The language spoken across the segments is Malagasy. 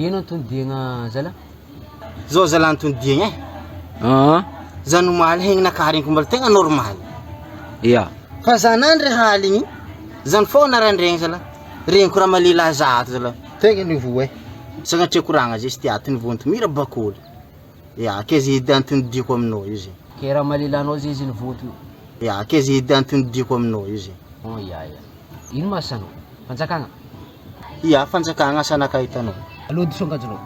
Ino antondiagna zala? Zao zala antondiagna zany omaly hegny nakahariko mbola tegna normal. Ia. Fa zanandry haligny zany fô narandregny zala regny koraha malila zato zala tegna nivo sagnatria koragna zay stiaty nivonto mira bakoly. Ya kaizy hedy antondiako aminao io zay. Ke raha malilanao zay izy nivoto io. Ya kaizy hedy antondiako aminao io zay. Oh ia. Ino masanao? Fanjakagna? Ya fanjakagna asanakahy hitanao. Alody songajonao.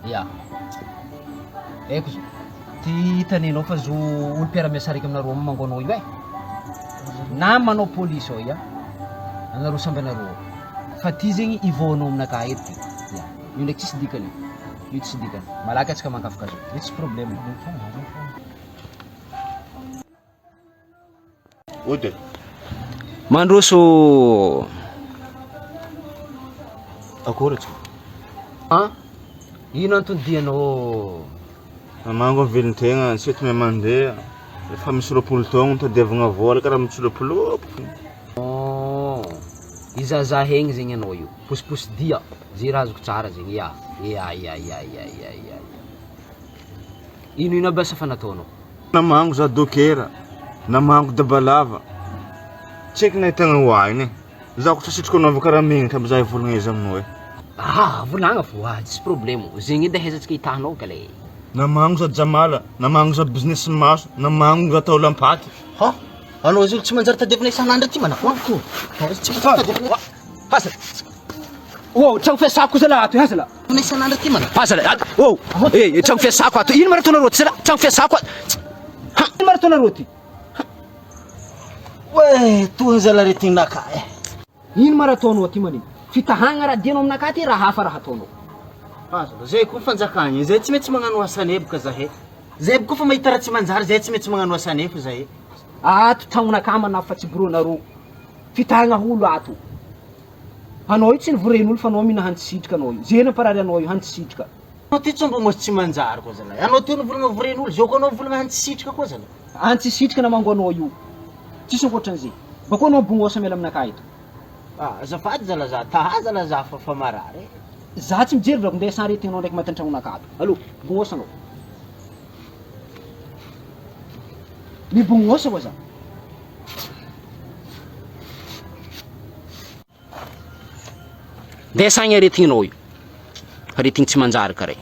Ia. Eko zo. Ty taninao fa zo olo mpiara-miasa raiky aminareo mangonao io namanao polisy ao ia. Anareo samby anareo. Fa ty zegny ivoanao aminakahy eto. Ia. Io ndraiky tsisy dikany. Io tsisy dikany. Malaky atsika mankafika zao. Io tsy problème. Ode. Mandroso. Akory tsy. Ino antondianao? Mamango velontegna tsy mety mandeha. Efa misy roapolo taogno tadiavagna vola karaha misy roapolopy. Izaza hegny zegny anao io. Posiposy dia. Zay raha azoko tsara zegny. Ia. Ino abasa fa nataonao? Namango za dokera. Namango dabalava. Tsy eky nahitagna hoainy. Zaho koa sitriko anaova karaha megny tamby za volagna izy aminao volagna fo. Tsy problème. Zegny edy ahaizantsika hitahanao ka le. Namango za jamala, namango za business maso, namango za tao lampaty. Anao izy olo tsy manjary tadiavina isan'andro ty manako. Tsy tadiavina. Hasala. Tragno fiasako zala ato hasala. Isan'andro ty manako. Hasala. Tragno fiasako ato. Ino marataonareo ty zala? Tragno fiasako. Ino marataonareo ty? Toa zala retingnakahy. Ino marataonao ty manino? Fitahagna raha dianao aminakahy ty raha hafa raha ataonao. Zay koa fanjakagny, zay tsy maintsy magnano asanebaka zahay. Zay koa fa mahita raha tsy manjary, zay tsy maintsy magnano asanefo zahay. Ato tragnonakahy manafa tsy boronareo. Fitahagna olo ato. Anao io tsy nivoren'olo fa anao mihina hantsitrika anao io. Zay namparary anao io hantsitrika. Anao ty tsombo mos tsy manjary koa zala. Anao ty nivolagna voren'olo, zao koa anao volagna hantsitrika koa zala. Hantsitrika namango anao io. Tsisy ankoatran'izay. Bakô anao bognosa miala aminakahy eto. Azafady zala za, taha zala za fa marary. Za tsy mijery drako ndeha saretinao ndraiky matantragnonakahy ato. Allô, bognosa anao. Mibognosa koa za. Ndeha sagny aretinao io. Aretigny tsy manjary kare.